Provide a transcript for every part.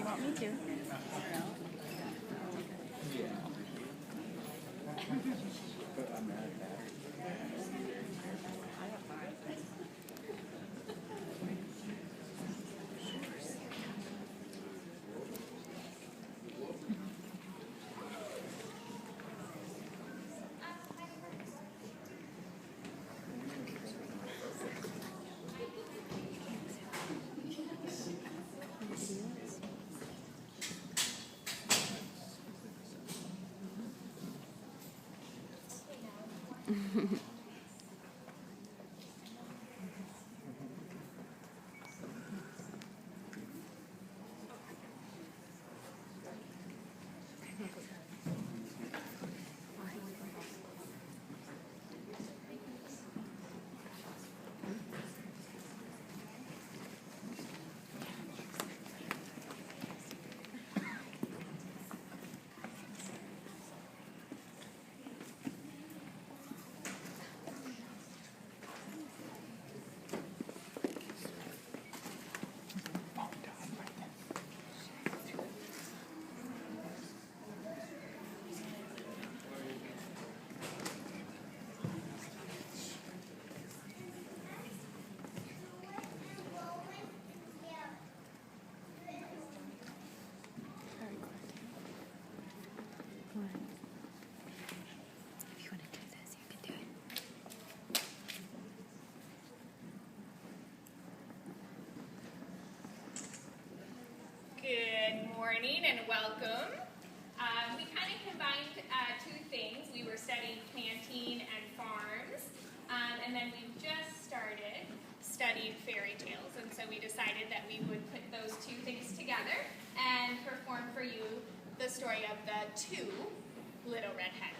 want me to. Good morning and welcome. We kind of combined two things. We were studying planting and farms, and then we just started studying fairy tales, and so we decided that we would put those two things together and perform for you the story of the Two Little Red Hens.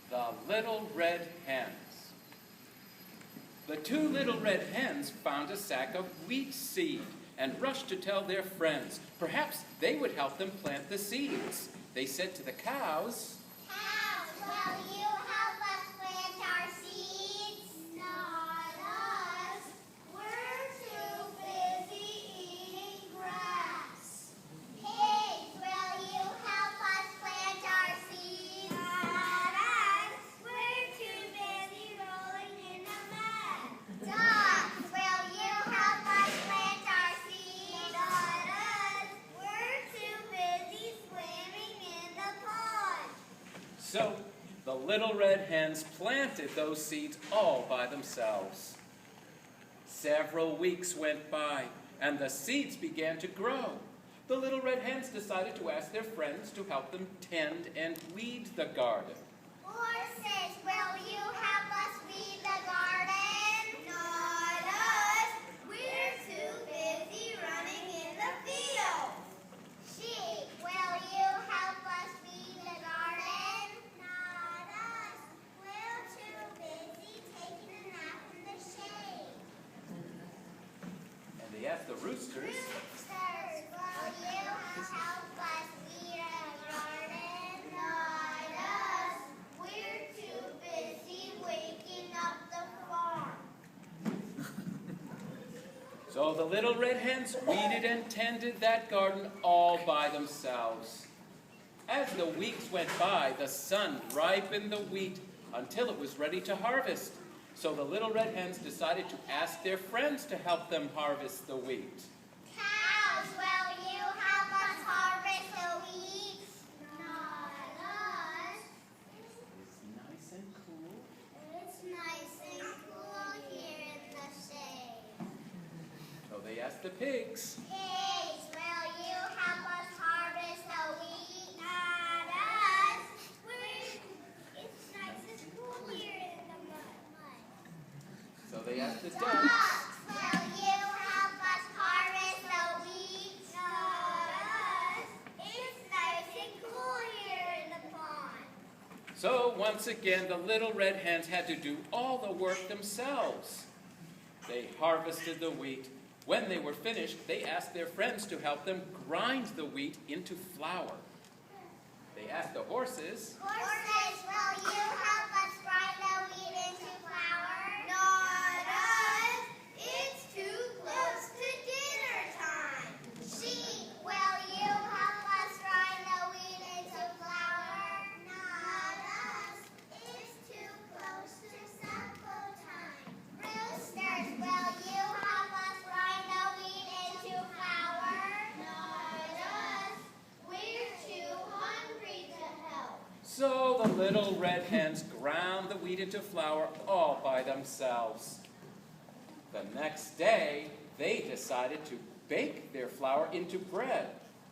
The Little Red Hens. The two little red hens found a sack of wheat seed and rushed to tell their friends. Perhaps they would help them plant the seeds. They said to the cows, "Cows, will you help us plant our seeds?" "Not us. We're too busy eating grass." "Pigs, will you help us plant our seeds?" "Not us. We're too busy rolling in the mud." "Dogs, will you help us plant our seeds?" "Not us. We're too busy swimming in the pond." So the little red hens planted those seeds all by themselves. Several weeks went by, and the seeds began to grow. The little red hens decided to ask their friends to help them tend and weed the garden. "Horses, will you help us weed the garden?" "Not us. We're too busy running in the field." "Sheep, will you help us weed the garden?" "Not us. We're too busy taking a nap in the shade." And they asked the roosters, "Roosters, will you help us weed the garden?" "Not us. We're too busy waking up the farm." So the little red hens weeded and tended that garden all by themselves. As the weeks went by, the sun ripened the wheat until it was ready to harvest. So the little red hens decided to ask their friends to help them harvest the wheat. Cows, will you help us harvest the wheat? Not us. It's nice and cool. It's nice and cool here in the shade. So they asked the pigs. Pigs, will you help us harvest the wheat? Not us. It's nice and cool here in the mud. So they asked the ducks. Ducks, will you help us harvest the wheat? Not us. It's nice and cool here in the pond. So once again, the little red hens had to do all the work themselves. They harvested the wheat. When they were finished, they asked their friends to help them grind the wheat into flour. They asked the horses. Horses, will you help us grind the wheat into flour? Not us. It's too close to dinner time. Sheep, will you help us grind the wheat into flour? Not us. It's too close to supper time. Roosters, will you help us grind the wheat into flour? Not us. We're too hungry to help. So the little red hens ground the wheat into flour all by themselves. The next day, they decided to bake their flour into bread.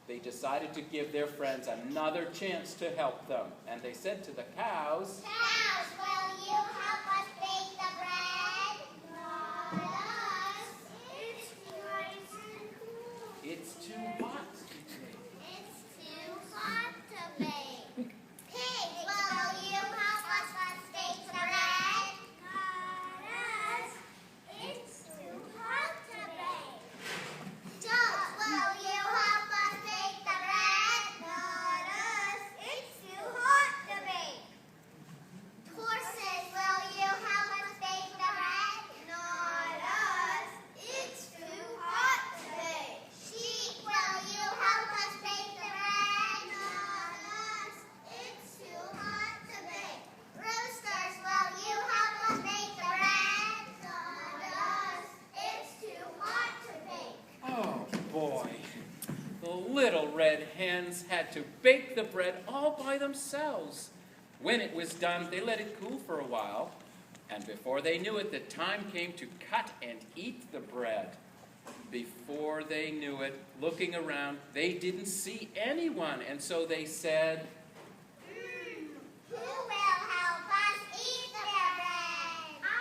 They decided to give their friends another chance to help them. And they said to the cows, Cows, will you help us bake the bread? Not us. It's nice and cool. "It's too hot to bake." It's too hot to bake. Pigs, will you help us bake the bread? Not us. It's too hot to bake. Ducks, will you help us bake the bread? Not us. It's too hot to bake. Horses, will you help us bake the bread? Not us. It's too hot to bake. Sheep, will you help us bake the bread? Not us. It's too hot to bake. Roosters, will you help us bake the bread? Not us. It's too hot to bake. Oh boy, the little red hens had to bake the bread all by themselves. When it was done, they let it cool for a while, and before they knew it, the time came to cut and eat the bread. Before they knew it, looking around, they didn't see anyone, and so they said, Who will help us eat the bread? I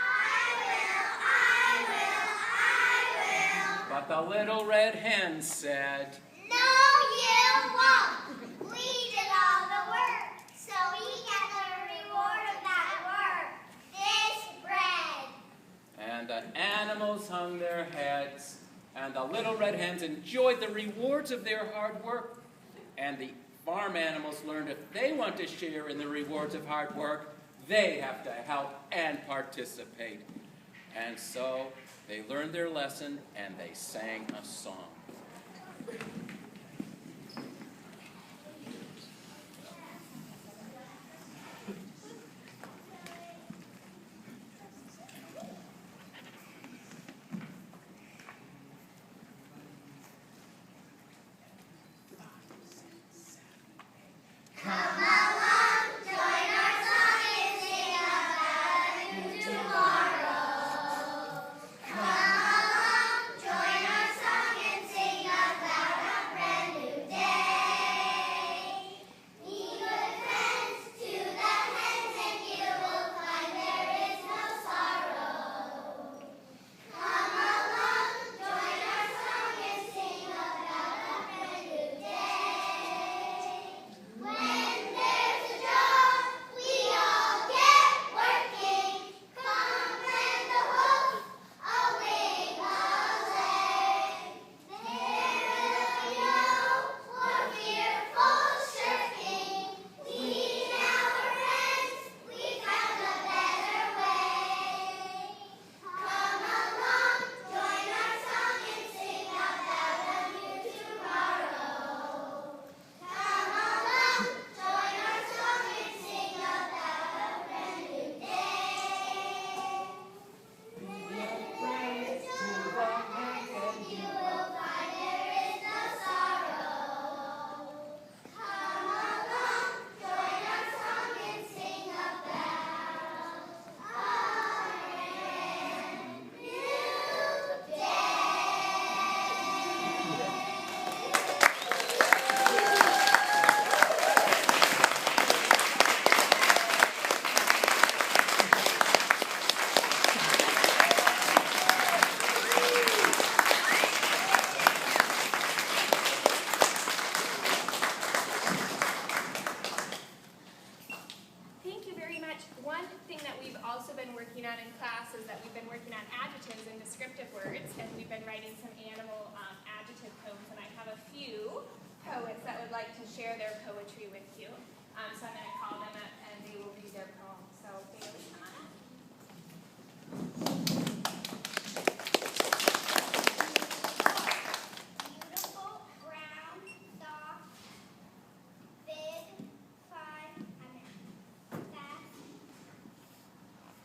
will. but the little red hens said, No, you won't. We did all the work, so we get the reward of that work. This bread. and the animals hung their heads, and the little red hens enjoyed the rewards of their hard work. And the farm animals learned if they want to share in the rewards of hard work, they have to help and participate. And so they learned their lesson and they sang a song. Come along, join our song and sing about a new tomorrow. Come along, join our song and working on adjectives and descriptive words, and we've been writing some animal adjective poems, and I have a few poets that would like to share their poetry with you. So I'm going to call them up, and they will read their poems. So Bailey, come on up. Beautiful, brown, soft, big, fun, fast,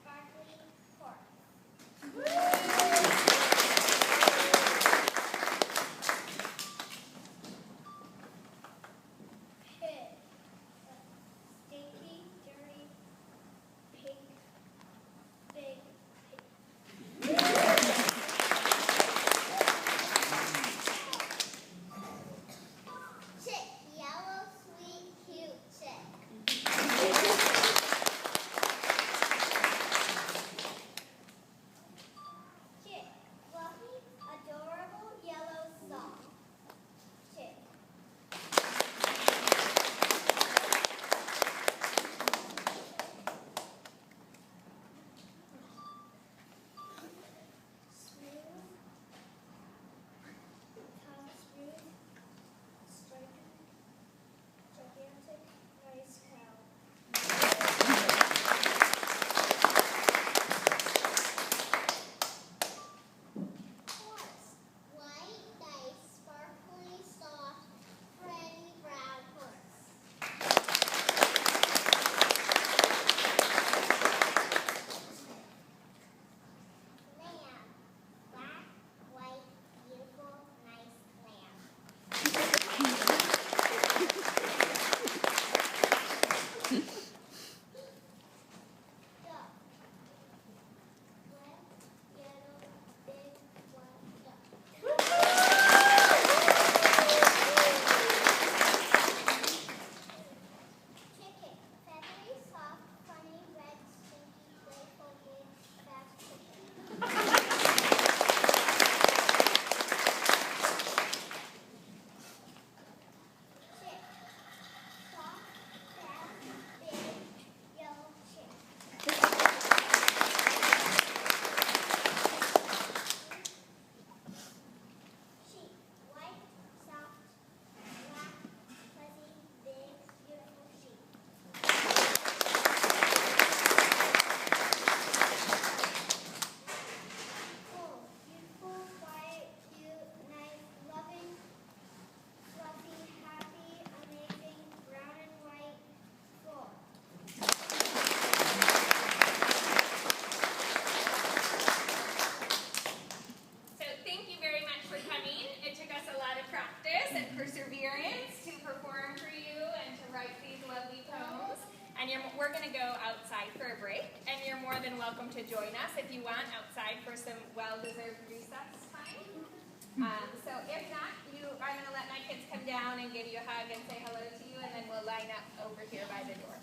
sparkly horse. Pig, stinky, dirty, pink, big, pig. Chick, yellow, sweet, cute chick. Chick, fluffy, adorable, yellow song. Chick. Smooth, tongue smooth, striking, gigantic, nice cow. Horse, white, nice, sparkly, soft, pretty brown horse. Lamb, black, white, beautiful, nice lamb. Duck, red, yellow, big, white duck. Chicken, feathery, soft, funny, red, stinky, playful, big, fast chicken. Chick, soft, fast, big, yellow chick. Sheep, white, soft, black, fuzzy, big, beautiful sheep. Bull, beautiful, quiet, cute, nice, loving, fluffy, happy, amazing, brown and white, full. So thank you very much for coming. It took us a lot of practice and perseverance to perform for you and to write these lovely poems. And we're going to go outside for a break, and you're more than welcome to join us if you want outside for some well-deserved recess time. So if not, I'm going to let my kids come down and give you a hug and say hello to you, and then we'll line up over here by the door.